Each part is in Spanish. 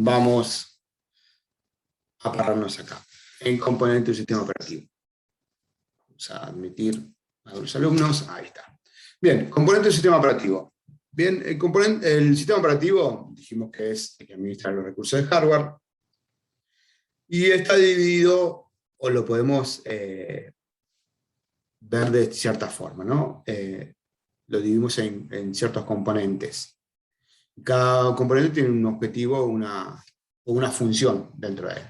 Vamos a pararnos acá, en componente del sistema operativo. Vamos a admitir a los alumnos, ahí está. Bien, componente del sistema operativo. Bien, el sistema operativo, dijimos que es el que administra los recursos de hardware, y está dividido, o lo podemos ver de cierta forma, ¿no? Lo dividimos en ciertos componentes. Cada componente tiene un objetivo o una función dentro de él.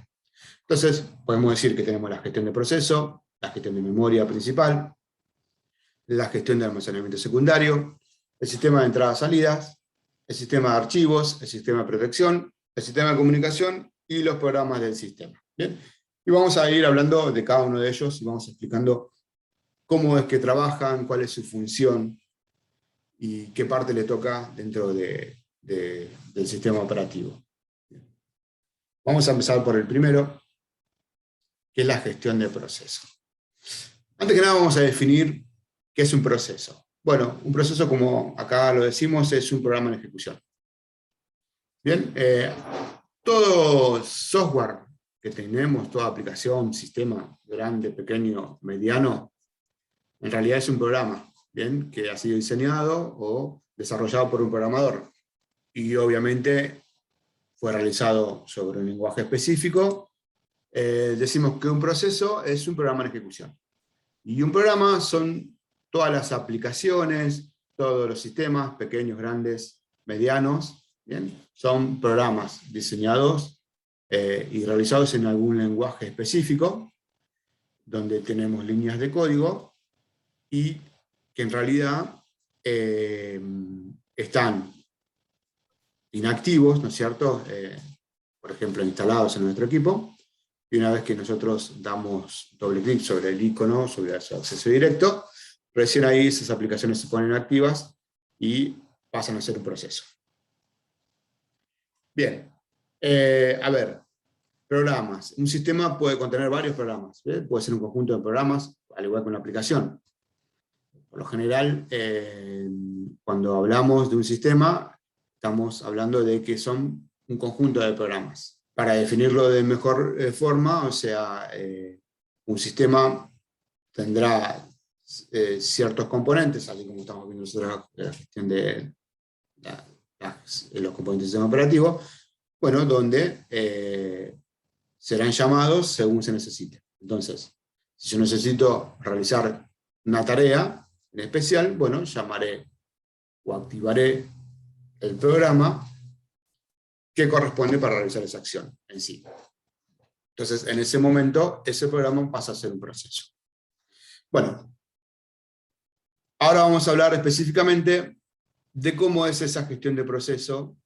Entonces, podemos decir que tenemos la gestión de proceso, la gestión de memoria principal, la gestión de almacenamiento secundario, el sistema de entradas-salidas, el sistema de archivos, el sistema de protección, el sistema de comunicación y los programas del sistema. ¿Bien? Y vamos a ir hablando de cada uno de ellos y vamos explicando cómo es que trabajan, cuál es su función y qué parte le toca dentro del sistema operativo. Vamos a empezar por el primero, que es la gestión de proceso. Antes que nada vamos a definir qué es un proceso. Bueno, un proceso, como acá lo decimos, es un programa en ejecución. Bien, todo software que tenemos, toda aplicación, sistema, grande, pequeño, mediano, en realidad es un programa, ¿bien? Que ha sido diseñado o desarrollado por un programador. Y obviamente fue realizado sobre un lenguaje específico. Decimos que un proceso es un programa en ejecución. Y un programa son todas las aplicaciones, todos los sistemas, pequeños, grandes, medianos, ¿bien? Son programas diseñados y realizados en algún lenguaje específico, donde tenemos líneas de código, y que en realidad están inactivos, ¿no es cierto? Por ejemplo, instalados en nuestro equipo, y una vez que nosotros damos doble clic sobre el icono, sobre su acceso directo, recién ahí esas aplicaciones se ponen activas y pasan a ser un proceso. Bien, a ver, programas. Un sistema puede contener varios programas, ¿eh? Puede ser un conjunto de programas, al igual que una aplicación. Por lo general, cuando hablamos de un sistema, estamos hablando de que son un conjunto de programas. Para definirlo de mejor forma, o sea, un sistema tendrá ciertos componentes, así como estamos viendo nosotros la gestión de los componentes del sistema operativo, bueno, donde serán llamados según se necesite. Entonces, si yo necesito realizar una tarea en especial, bueno, llamaré o activaré el programa que corresponde para realizar esa acción en sí. Entonces, en ese momento, ese programa pasa a ser un proceso. Bueno, ahora vamos a hablar específicamente de cómo es esa gestión de proceso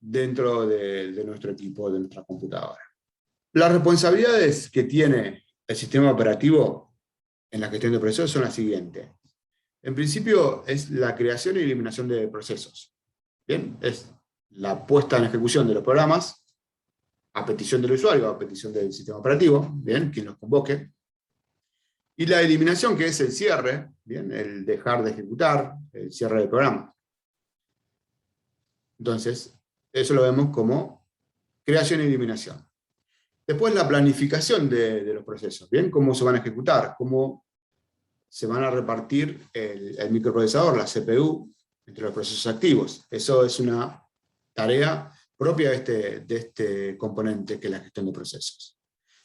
dentro de nuestro equipo, de nuestra computadora. Las responsabilidades que tiene el sistema operativo en la gestión de procesos son las siguientes. En principio, es la creación y eliminación de procesos. ¿Bien? Es la puesta en ejecución de los programas, a petición del usuario, a petición del sistema operativo, ¿bien? Quien los convoque. Y la eliminación, que es el cierre, ¿bien? El dejar de ejecutar, el cierre del programa. Entonces, eso lo vemos como creación y eliminación. Después la planificación de los procesos, ¿bien? Cómo se van a ejecutar, cómo se van a repartir el microprocesador, la CPU, entre los procesos activos. Eso es una tarea propia de este componente que es la gestión de procesos.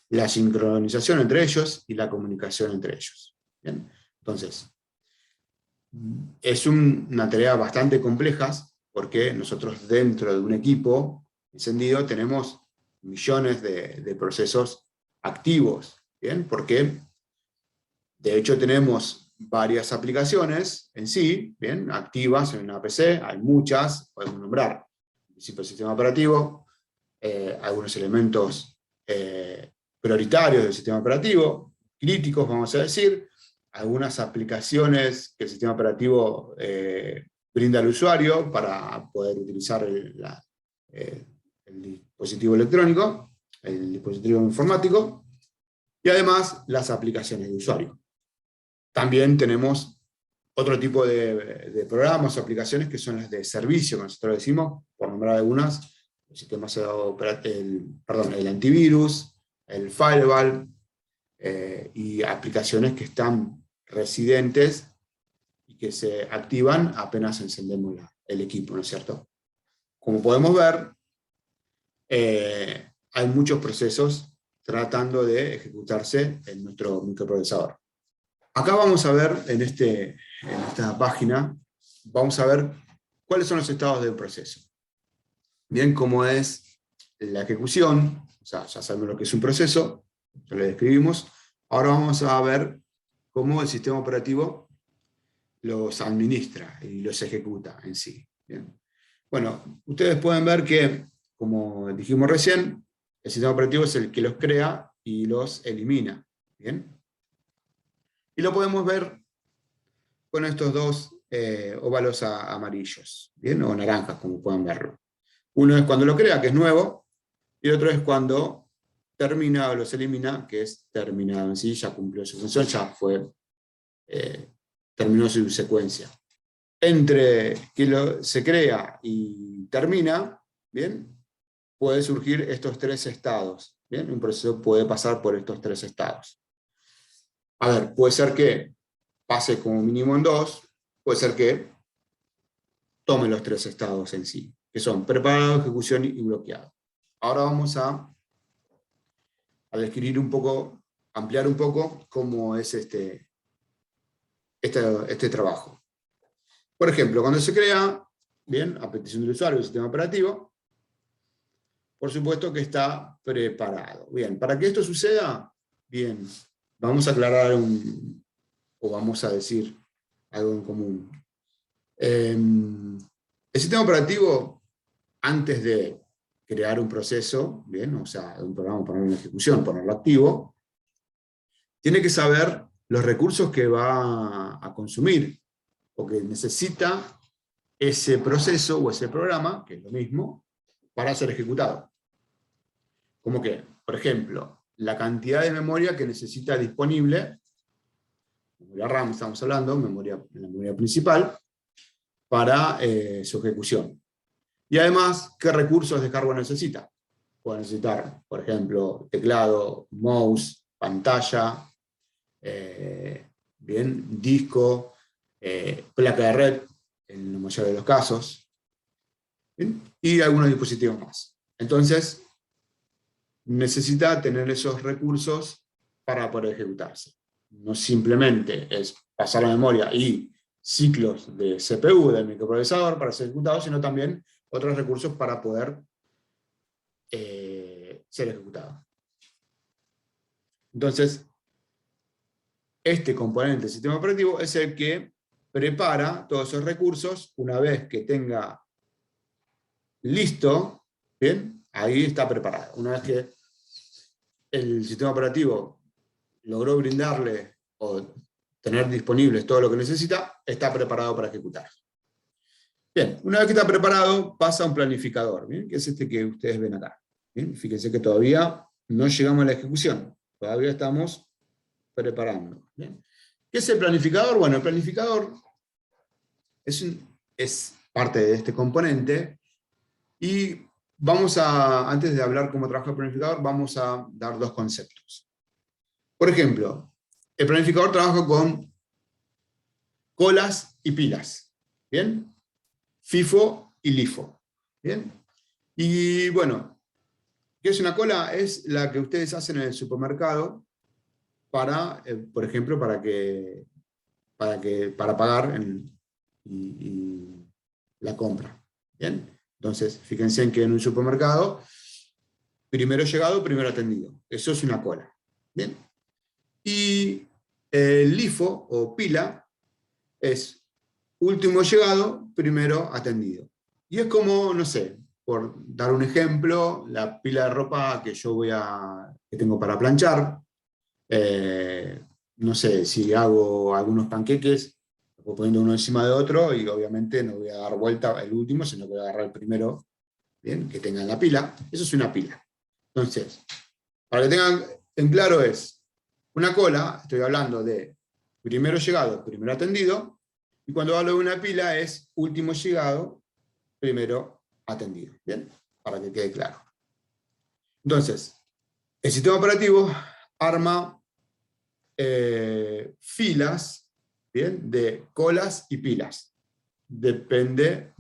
La sincronización entre ellos y la comunicación entre ellos. ¿Bien? Entonces, es una tarea bastante compleja, porque nosotros dentro de un equipo encendido tenemos millones de procesos activos, ¿bien? Porque de hecho tenemos varias aplicaciones en sí, ¿bien? Activas en una PC, hay muchas, podemos nombrar el principio del sistema operativo, algunos elementos prioritarios del sistema operativo, críticos vamos a decir, algunas aplicaciones que el sistema operativo brinda al usuario para poder utilizar el dispositivo electrónico, el dispositivo informático, y además las aplicaciones de usuario. También tenemos otro tipo de programas o aplicaciones que son las de servicio, que nosotros decimos, por nombrar algunas, el antivirus, el firewall, y aplicaciones que están residentes y que se activan apenas encendemos el equipo, ¿no es cierto? Como podemos ver, hay muchos procesos tratando de ejecutarse en nuestro microprocesador. Acá vamos a ver, en esta página, vamos a ver cuáles son los estados del proceso. Bien, cómo es la ejecución, o sea, ya sabemos lo que es un proceso, ya lo describimos. Ahora vamos a ver cómo el sistema operativo los administra y los ejecuta en sí. Bien. Bueno, ustedes pueden ver que, como dijimos recién, el sistema operativo es el que los crea y los elimina. ¿Bien? Y lo podemos ver con estos dos óvalos amarillos, ¿bien? O naranjas, como pueden verlo. Uno es cuando lo crea, que es nuevo, y el otro es cuando termina o los elimina, que es terminado en sí, ya cumplió su función, ya terminó su secuencia. Entre que se crea y termina, ¿bien? Puede surgir estos tres estados, ¿bien? Un proceso puede pasar por estos tres estados. A ver, puede ser que pase como mínimo en dos, puede ser que tome los tres estados en sí, que son preparado, ejecución y bloqueado. Ahora vamos a describir un poco, ampliar un poco cómo es este trabajo. Por ejemplo, cuando se crea, bien, a petición del usuario, el sistema operativo, por supuesto que está preparado. Bien, para que esto suceda, bien, vamos a aclarar o vamos a decir algo en común. El sistema operativo, antes de crear un proceso, bien, o sea, un programa, ponerlo en ejecución, ponerlo activo, tiene que saber los recursos que va a consumir, o que necesita ese proceso o ese programa, que es lo mismo, para ser ejecutado. Como que, por ejemplo, la cantidad de memoria que necesita disponible, memoria RAM estamos hablando, la memoria principal, para su ejecución. Y además, ¿qué recursos de cargo necesita? Puede necesitar, por ejemplo, teclado, mouse, pantalla, bien, disco, placa de red, en la mayoría de los casos, ¿bien? Y algunos dispositivos más. Entonces, necesita tener esos recursos para poder ejecutarse. No simplemente es pasar la memoria y ciclos de CPU, del microprocesador, para ser ejecutado, sino también otros recursos para poder ser ejecutado. Entonces, este componente del sistema operativo es el que prepara todos esos recursos. Una vez que tenga listo, ¿bien? Ahí está preparado. Una vez que el sistema operativo logró brindarle o tener disponibles todo lo que necesita, está preparado para ejecutar. Bien, una vez que está preparado, pasa a un planificador, ¿bien? Que es este que ustedes ven acá. ¿Bien? Fíjense que todavía no llegamos a la ejecución, todavía estamos preparando. ¿Bien? ¿Qué es el planificador? Bueno, el planificador es parte de este componente, y antes de hablar cómo trabaja el planificador, vamos a dar dos conceptos. Por ejemplo, el planificador trabaja con colas y pilas, ¿bien? FIFO y LIFO, ¿bien? Y bueno, ¿qué es una cola? Es la que ustedes hacen en el supermercado para, por ejemplo, para pagar la compra, ¿bien? Entonces, fíjense en que en un supermercado, primero llegado, primero atendido. Eso es una cola, ¿bien? Y el LIFO o pila es último llegado, primero atendido. Y es como, no sé, por dar un ejemplo, la pila de ropa que que tengo para planchar. No sé, si hago algunos panqueques, voy poniendo uno encima de otro, y obviamente no voy a dar vuelta el último, sino que voy a agarrar el primero, bien, que tenga en la pila. Eso es una pila. Entonces, para que tengan en claro, es una cola, estoy hablando de primero llegado, primero atendido, y cuando hablo de una pila es último llegado, primero atendido. Bien, para que quede claro. Entonces, el sistema operativo arma filas, ¿bien?, de colas y pilas. Depende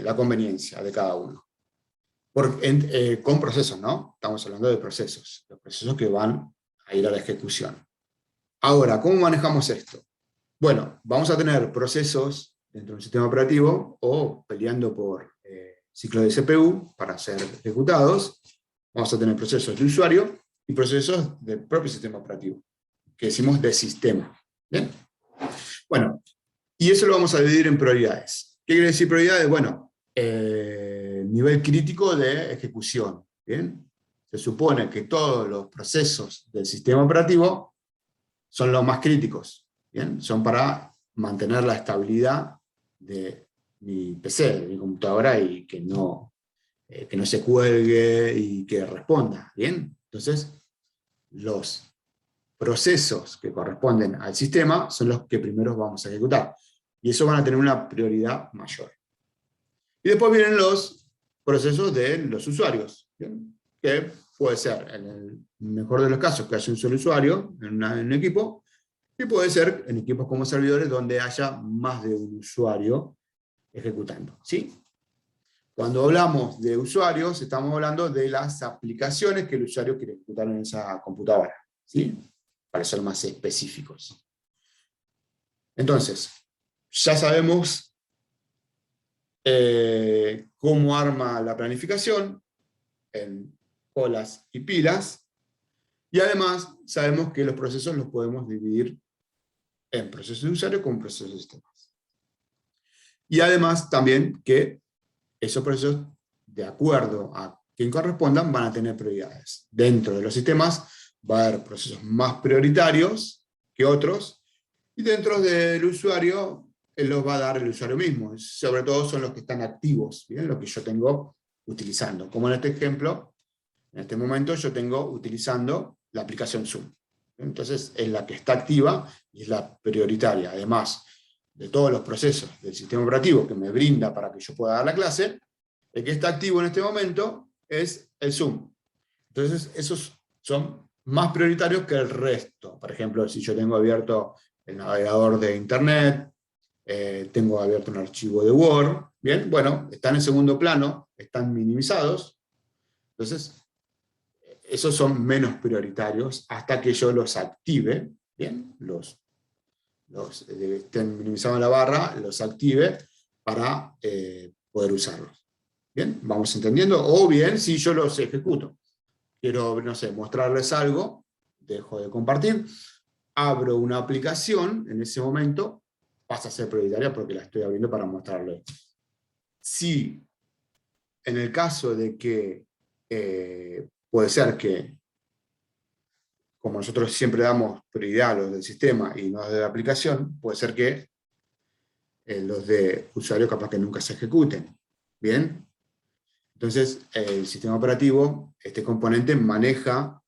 la conveniencia de cada uno. Con procesos, ¿no? Estamos hablando de procesos, los procesos que van a ir a la ejecución. Ahora, ¿cómo manejamos esto? Bueno, vamos a tener procesos dentro del sistema operativo o peleando por ciclos de CPU para ser ejecutados. Vamos a tener procesos de usuario y procesos del propio sistema operativo, que decimos de sistema. ¿Bien? Bueno, y eso lo vamos a dividir en prioridades. ¿Qué quiere decir prioridades? Bueno, nivel crítico de ejecución. ¿Bien? Se supone que todos los procesos del sistema operativo son los más críticos. ¿Bien? Son para mantener la estabilidad de mi PC, de mi computadora, y que no se cuelgue y que responda. ¿Bien? Entonces, los procesos que corresponden al sistema son los que primero vamos a ejecutar. Y eso van a tener una prioridad mayor. Y después vienen los procesos de los usuarios, ¿bien?, que puede ser, en el mejor de los casos, que haya un solo usuario en un equipo, y puede ser en equipos como servidores donde haya más de un usuario ejecutando. ¿Sí? Cuando hablamos de usuarios, estamos hablando de las aplicaciones que el usuario quiere ejecutar en esa computadora. ¿Sí? Para ser más específicos. Entonces, ya sabemos cómo arma la planificación en colas y pilas, y además sabemos que los procesos los podemos dividir en procesos de usuario con procesos de sistemas. Y además también que esos procesos, de acuerdo a quien correspondan, van a tener prioridades. Dentro de los sistemas va a haber procesos más prioritarios que otros, y dentro del usuario los va a dar el usuario mismo. Sobre todo son los que están activos, ¿bien?, los que yo tengo utilizando. Como en este ejemplo, en este momento yo tengo utilizando la aplicación Zoom. Entonces es la que está activa y es la prioritaria. Además de todos los procesos del sistema operativo que me brinda para que yo pueda dar la clase, el que está activo en este momento es el Zoom. Entonces esos son más prioritarios que el resto. Por ejemplo, si yo tengo abierto el navegador de Internet, tengo abierto un archivo de Word, ¿bien? Bueno, están en segundo plano, están minimizados. Entonces, esos son menos prioritarios hasta que yo los active, ¿bien? Estén minimizados en la barra, los active para poder usarlos. ¿Bien? ¿Vamos entendiendo? O bien, si yo los ejecuto. Quiero, no sé, mostrarles algo, dejo de compartir, abro una aplicación, en ese momento pasa a ser prioritaria porque la estoy abriendo para mostrarles. Si en el caso de que puede ser que, como nosotros siempre damos prioridad a los del sistema y no a los de la aplicación, puede ser que los de usuario capaz que nunca se ejecuten. ¿Bien? Entonces, el sistema operativo, este componente, maneja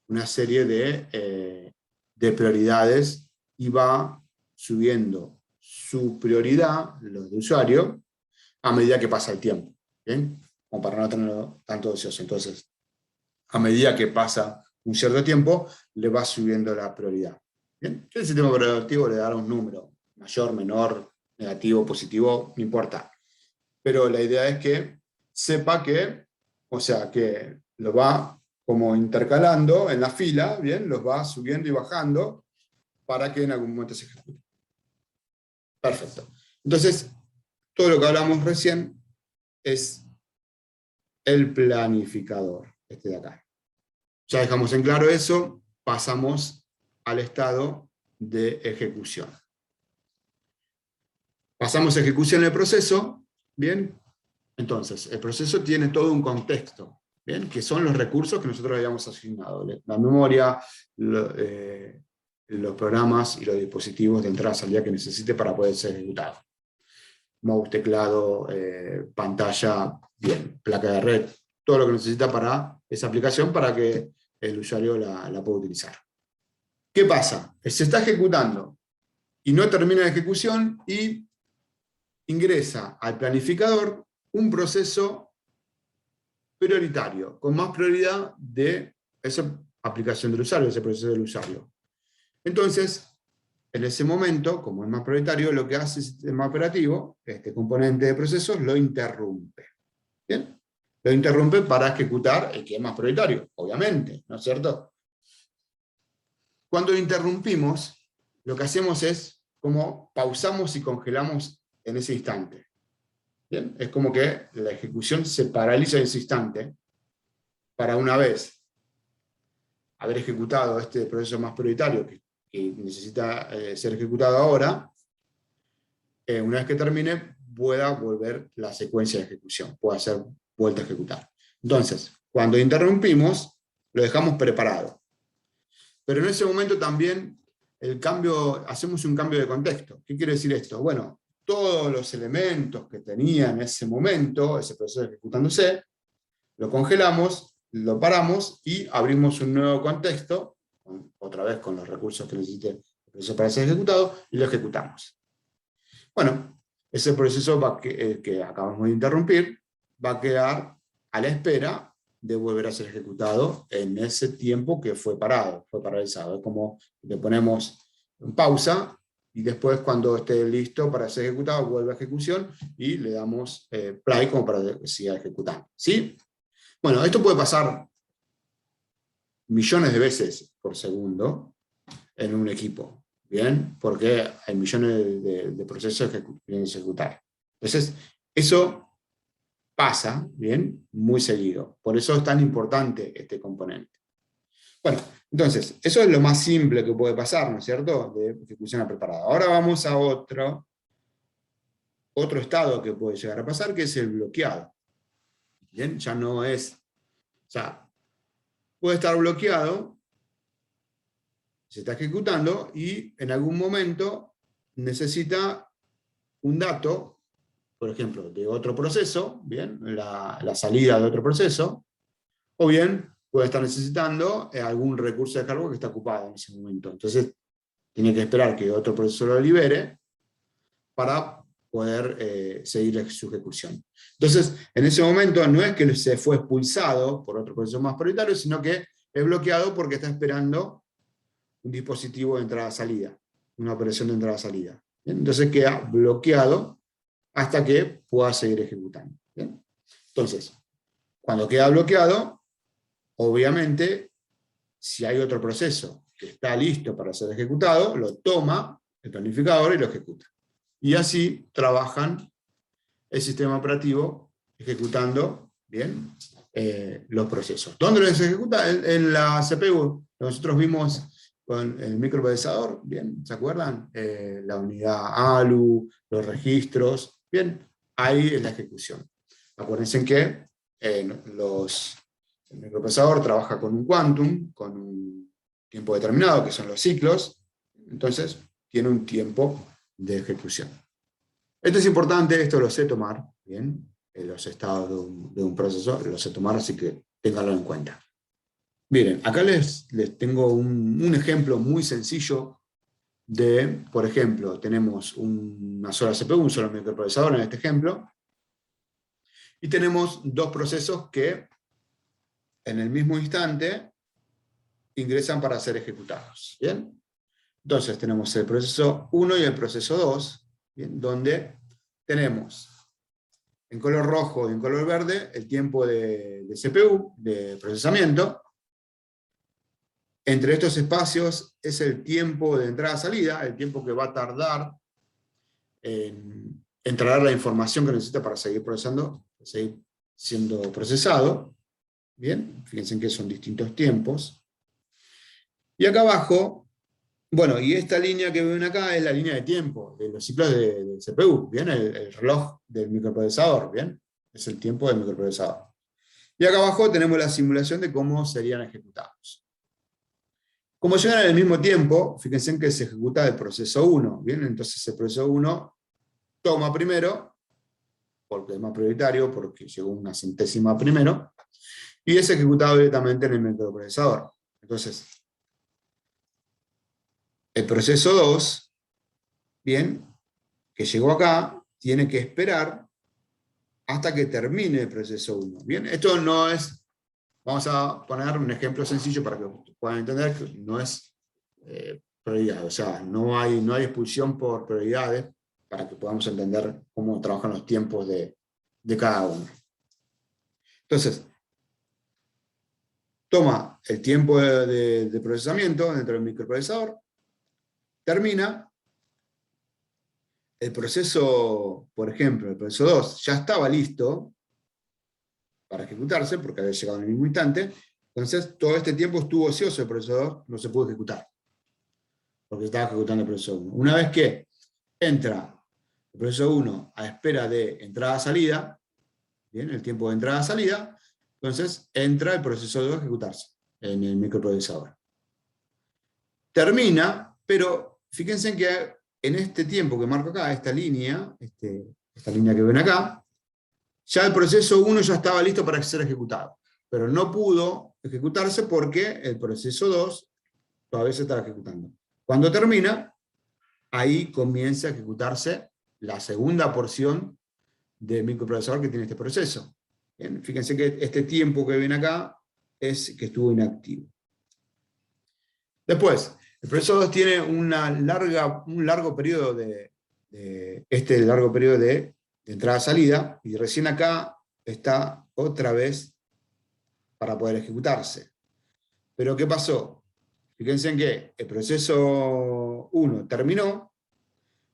una serie de prioridades y va subiendo su prioridad, los de usuario, a medida que pasa el tiempo. ¿Bien? Como para no tenerlo tanto ocioso. Entonces, a medida que pasa un cierto tiempo, le va subiendo la prioridad. ¿Bien? El sistema operativo le dará un número, mayor, menor, negativo, positivo, no importa. Pero la idea es que sepa que, o sea, que lo va como intercalando en la fila, ¿bien? Los va subiendo y bajando para que en algún momento se ejecute. Perfecto. Entonces, todo lo que hablamos recién es el planificador, este de acá. Ya dejamos en claro eso, pasamos al estado de ejecución. Pasamos a ejecución del proceso, ¿bien? Entonces, el proceso tiene todo un contexto, ¿bien?, que son los recursos que nosotros habíamos asignado. La memoria, los programas y los dispositivos de entrada y salida que necesite para poder ser ejecutado. Mouse, teclado, pantalla, bien, placa de red, todo lo que necesita para esa aplicación para que el usuario la pueda utilizar. ¿Qué pasa? Se está ejecutando y no termina la ejecución y ingresa al planificador un proceso prioritario, con más prioridad de esa aplicación del usuario, ese proceso del usuario. Entonces, en ese momento, como es más prioritario, lo que hace el sistema operativo, este componente de procesos, lo interrumpe. ¿Bien? Lo interrumpe para ejecutar el que es más prioritario, obviamente, ¿no es cierto? Cuando lo interrumpimos, lo que hacemos es como pausamos y congelamos en ese instante. ¿Bien? Es como que la ejecución se paraliza en ese instante para una vez haber ejecutado este proceso más prioritario que necesita ser ejecutado ahora, una vez que termine, pueda volver la secuencia de ejecución, pueda ser vuelta a ejecutar. Entonces, cuando interrumpimos, lo dejamos preparado. Pero en ese momento también hacemos un cambio de contexto. ¿Qué quiere decir esto? Bueno, todos los elementos que tenía en ese momento, ese proceso ejecutándose, lo congelamos, lo paramos y abrimos un nuevo contexto, otra vez con los recursos que necesite el proceso para ser ejecutado, y lo ejecutamos. Bueno, ese proceso que acabamos de interrumpir va a quedar a la espera de volver a ser ejecutado en ese tiempo que fue paralizado. Es como le ponemos en pausa y después cuando esté listo para ser ejecutado vuelve a ejecución y le damos play como para que siga ejecutando. ¿Sí? Bueno, esto puede pasar millones de veces por segundo en un equipo, ¿bien? Porque hay millones de procesos que quieren ejecutar. Entonces, eso pasa, ¿bien? Muy seguido. Por eso es tan importante este componente. Bueno, entonces, eso es lo más simple que puede pasar, ¿no es cierto? De ejecución preparada. Ahora vamos a otro estado que puede llegar a pasar, que es el bloqueado. ¿Bien? Ya no es, o sea, puede estar bloqueado, se está ejecutando y en algún momento necesita un dato, por ejemplo, de otro proceso, ¿bien? La salida de otro proceso, o bien puede estar necesitando algún recurso de cargo que está ocupado en ese momento. Entonces, tiene que esperar que otro proceso lo libere para poder seguir su ejecución. Entonces, en ese momento no es que se fue expulsado por otro proceso más prioritario, sino que es bloqueado porque está esperando un dispositivo de entrada-salida, una operación de entrada-salida. Entonces queda bloqueado hasta que pueda seguir ejecutando. ¿Bien? Entonces, cuando queda bloqueado, obviamente, si hay otro proceso que está listo para ser ejecutado, lo toma el planificador y lo ejecuta. Y así trabajan el sistema operativo ejecutando, ¿bien? Los procesos. ¿Dónde los ejecuta? En la CPU. Nosotros vimos con el microprocesador, ¿bien? ¿Se acuerdan? La unidad ALU, los registros, ¿bien? Ahí es la ejecución. Acuérdense que el microprocesador trabaja con un quantum, con un tiempo determinado, que son los ciclos, entonces tiene un tiempo de ejecución. Esto es importante, esto lo sé tomar, ¿bien? Los estados de un proceso, lo sé tomar, así que ténganlo en cuenta. Miren, acá les tengo un ejemplo muy sencillo de, por ejemplo, tenemos una sola CPU, un solo microprocesador en este ejemplo, y tenemos dos procesos que en el mismo instante ingresan para ser ejecutados. ¿Bien? Entonces tenemos el proceso 1 y el proceso 2, ¿bien? Donde tenemos en color rojo y en color verde el tiempo de CPU, de procesamiento. Entre estos espacios es el tiempo de entrada-salida, el tiempo que va a tardar en traer la información que necesita para seguir procesando, seguir siendo procesado. Bien, fíjense que son distintos tiempos. Y acá abajo, bueno, y esta línea que ven acá es la línea de tiempo de los ciclos de CPU, ¿bien? El reloj del microprocesador, ¿bien? Es el tiempo del microprocesador. Y acá abajo tenemos la simulación de cómo serían ejecutados. Como llegan al mismo tiempo, fíjense que se ejecuta el proceso 1, ¿bien? Entonces el proceso 1 toma primero, porque es más prioritario, porque llegó una centésima primero, y es ejecutado directamente en el microprocesador. Entonces, el proceso 2, bien, que llegó acá, tiene que esperar hasta que termine el proceso 1. Bien, esto no es, vamos a poner un ejemplo sencillo para que puedan entender que no es prioridad, o sea, no hay expulsión por prioridades para que podamos entender cómo trabajan los tiempos de cada uno. Entonces, toma el tiempo de procesamiento dentro del microprocesador, termina, el proceso, por ejemplo, el proceso 2 ya estaba listo para ejecutarse, porque había llegado en el mismo instante, entonces todo este tiempo estuvo ocioso el proceso 2, no se pudo ejecutar, porque estaba ejecutando el proceso 1. Una vez que entra el proceso 1 a espera de entrada-salida, bien, el tiempo de entrada-salida, entonces entra el proceso 2 a ejecutarse en el microprocesador. Termina, pero fíjense en que en este tiempo que marco acá, esta línea que ven acá, ya el proceso 1 ya estaba listo para ser ejecutado, pero no pudo ejecutarse porque el proceso 2 todavía se estaba ejecutando. Cuando termina, ahí comienza a ejecutarse la segunda porción del microprocesador que tiene este proceso. Bien, fíjense que este tiempo que ven acá es que estuvo inactivo. Después, el proceso 2 tiene un largo periodo de entrada-salida, y recién acá está otra vez para poder ejecutarse. Pero ¿qué pasó? Fíjense en que el proceso 1 terminó,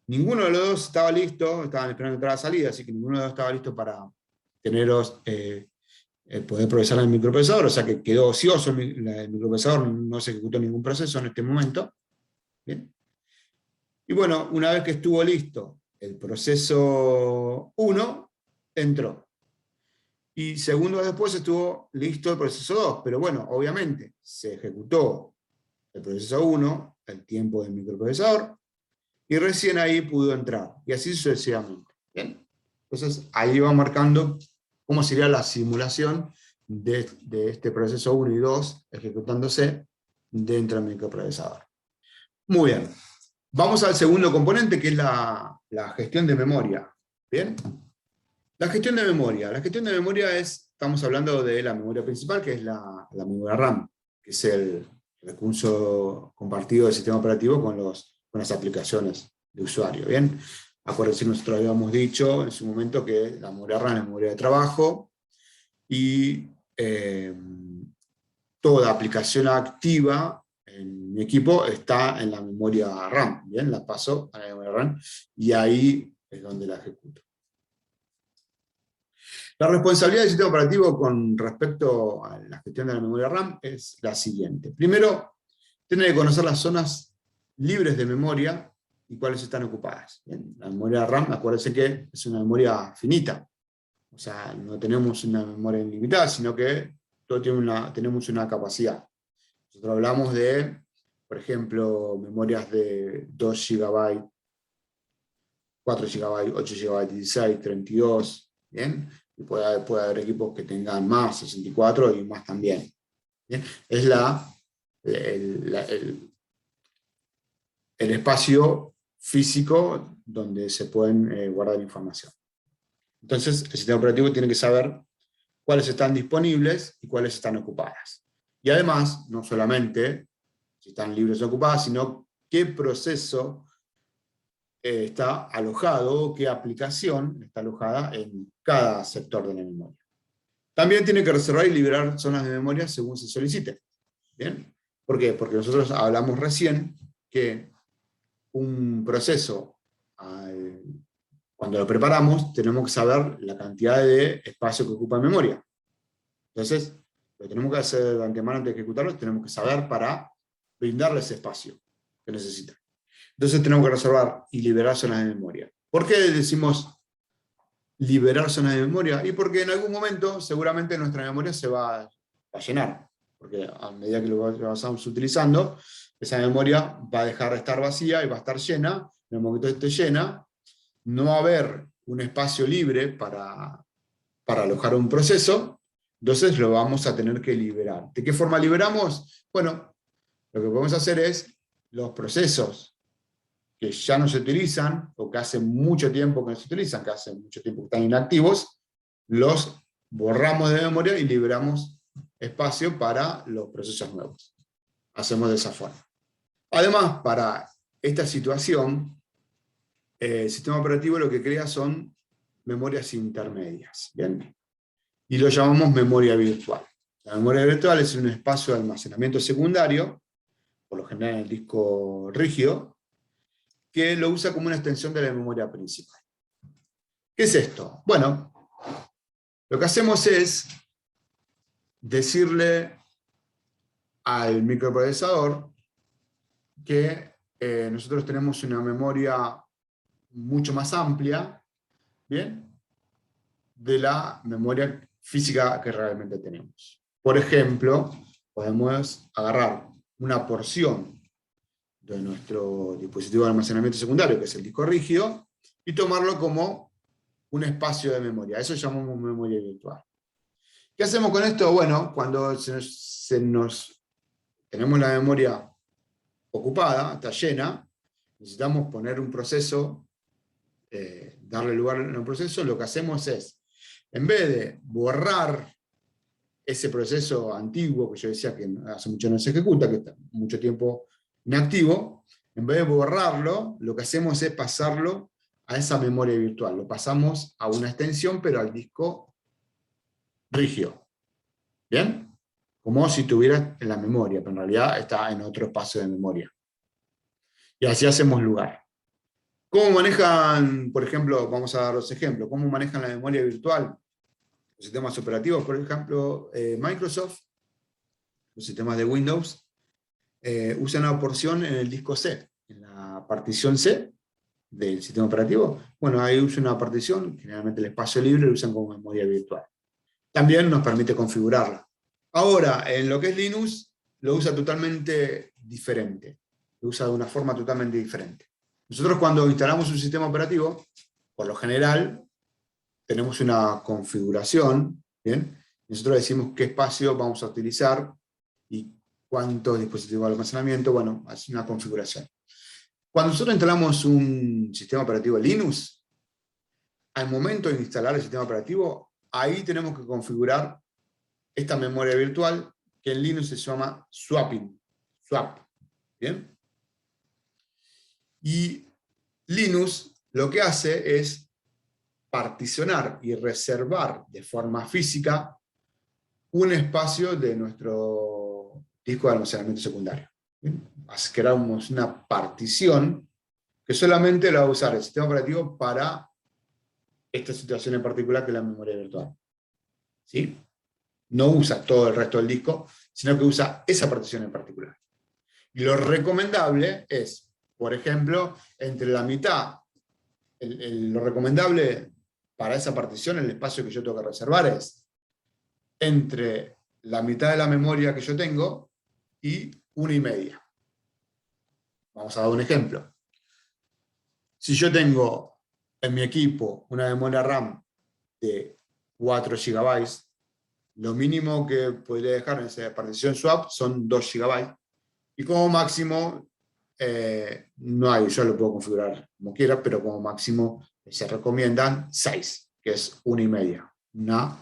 ninguno de los dos estaba listo, estaban esperando entrada-salida, así que ninguno de los dos estaba listo para tenerlos, poder procesar el microprocesador, o sea que quedó ocioso el microprocesador, no se ejecutó ningún proceso en este momento. Bien. Y bueno, una vez que estuvo listo el proceso 1, entró. Y segundos después estuvo listo el proceso 2, pero bueno, obviamente se ejecutó el proceso 1, el tiempo del microprocesador, y recién ahí pudo entrar, y así sucesivamente. Bien. Entonces ahí va marcando cómo sería la simulación de este proceso 1 y 2 ejecutándose dentro del microprocesador. Muy bien. Vamos al segundo componente, que es la gestión de memoria. ¿Bien? La gestión de memoria. La gestión de memoria estamos hablando de la memoria principal, que es la memoria RAM, que es el recurso compartido del sistema operativo con las aplicaciones de usuario. ¿Bien? Acuérdense, nosotros habíamos dicho en su momento que la memoria RAM es memoria de trabajo, y toda aplicación activa en mi equipo está en la memoria RAM, ¿bien? La paso a la memoria RAM y ahí es donde la ejecuto. La responsabilidad del sistema operativo con respecto a la gestión de la memoria RAM es la siguiente. Primero, tiene que conocer las zonas libres de memoria y cuáles están ocupadas. ¿Bien? La memoria RAM, acuérdense que es una memoria finita. O sea, no tenemos una memoria ilimitada, sino que tenemos una capacidad. Nosotros hablamos de, por ejemplo, memorias de 2 GB, 4 GB, 8 GB, 16, 32, ¿bien? Y puede haber equipos que tengan más, 64 y más también. ¿Bien? Es el espacio físico donde se pueden guardar información. Entonces, el sistema operativo tiene que saber cuáles están disponibles y cuáles están ocupadas. Y además, no solamente si están libres o ocupadas, sino qué proceso está alojado, qué aplicación está alojada en cada sector de la memoria. También tiene que reservar y liberar zonas de memoria según se solicite. ¿Bien? ¿Por qué? Porque nosotros hablamos recién que un proceso, cuando lo preparamos, tenemos que saber la cantidad de espacio que ocupa en memoria. Entonces, lo que tenemos que hacer de antemano antes de ejecutarlo, tenemos que saber para brindarle ese espacio que necesita. Entonces tenemos que reservar y liberar zonas de memoria. ¿Por qué decimos liberar zonas de memoria? Y porque en algún momento seguramente nuestra memoria se va a llenar. Porque a medida que lo vamos utilizando, esa memoria va a dejar de estar vacía y va a estar llena. En el momento que esté llena, no va a haber un espacio libre para alojar un proceso, entonces lo vamos a tener que liberar. ¿De qué forma liberamos? Bueno, lo que podemos hacer es los procesos que ya no se utilizan, o que hace mucho tiempo que no se utilizan, que hace mucho tiempo que están inactivos, los borramos de memoria y liberamos espacio para los procesos nuevos. Hacemos de esa forma. Además, para esta situación, el sistema operativo lo que crea son memorias intermedias. ¿Bien? Y lo llamamos memoria virtual. La memoria virtual es un espacio de almacenamiento secundario, por lo general en el disco rígido, que lo usa como una extensión de la memoria principal. ¿Qué es esto? Bueno, lo que hacemos es decirle al microprocesador que nosotros tenemos una memoria mucho más amplia, ¿bien?, de la memoria física que realmente tenemos. Por ejemplo, podemos agarrar una porción de nuestro dispositivo de almacenamiento secundario, que es el disco rígido, y tomarlo como un espacio de memoria. Eso llamamos memoria virtual. ¿Qué hacemos con esto? Bueno, cuando tenemos la memoria ocupada, está llena, necesitamos poner un proceso, darle lugar a un proceso, lo que hacemos es, en vez de borrar ese proceso antiguo, que yo decía que hace mucho no se ejecuta, que está mucho tiempo inactivo, en vez de borrarlo, lo que hacemos es pasarlo a esa memoria virtual. Lo pasamos a una extensión, pero al disco rígido. ¿Bien? Como si estuviera en la memoria, pero en realidad está en otro espacio de memoria. Y así hacemos lugar. ¿Cómo manejan, por ejemplo, vamos a dar los ejemplos, cómo manejan la memoria virtual? Los sistemas operativos, por ejemplo, Microsoft, los sistemas de Windows, usan una porción en el disco C, en la partición C del sistema operativo. Bueno, ahí usan una partición, generalmente el espacio libre lo usan como memoria virtual. También nos permite configurarla. Ahora, en lo que es Linux, lo usa totalmente diferente. Lo usa de una forma totalmente diferente. Nosotros cuando instalamos un sistema operativo, por lo general, tenemos una configuración, ¿bien? Nosotros decimos qué espacio vamos a utilizar y cuántos dispositivos de almacenamiento, bueno, es una configuración. Cuando nosotros instalamos un sistema operativo Linux, al momento de instalar el sistema operativo, ahí tenemos que configurar esta memoria virtual, que en Linux se llama swapping, swap, ¿bien? Y Linux lo que hace es particionar y reservar de forma física un espacio de nuestro disco de almacenamiento secundario. Creamos una partición que solamente la va a usar el sistema operativo para esta situación en particular, que es la memoria virtual. ¿Sí? No usa todo el resto del disco, sino que usa esa partición en particular. Y lo recomendable es, por ejemplo, entre la mitad, lo recomendable para esa partición, el espacio que yo tengo que reservar es entre la mitad de la memoria que yo tengo y 1,5. Vamos a dar un ejemplo. Si yo tengo en mi equipo una memoria RAM de 4 GB, lo mínimo que podría dejar en esa partición swap son 2 GB. Y como máximo, no hay, yo lo puedo configurar como quiera, pero como máximo se recomiendan 6, que es 1,5. Una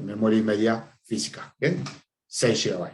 memoria y media física, ¿bien? 6 GB.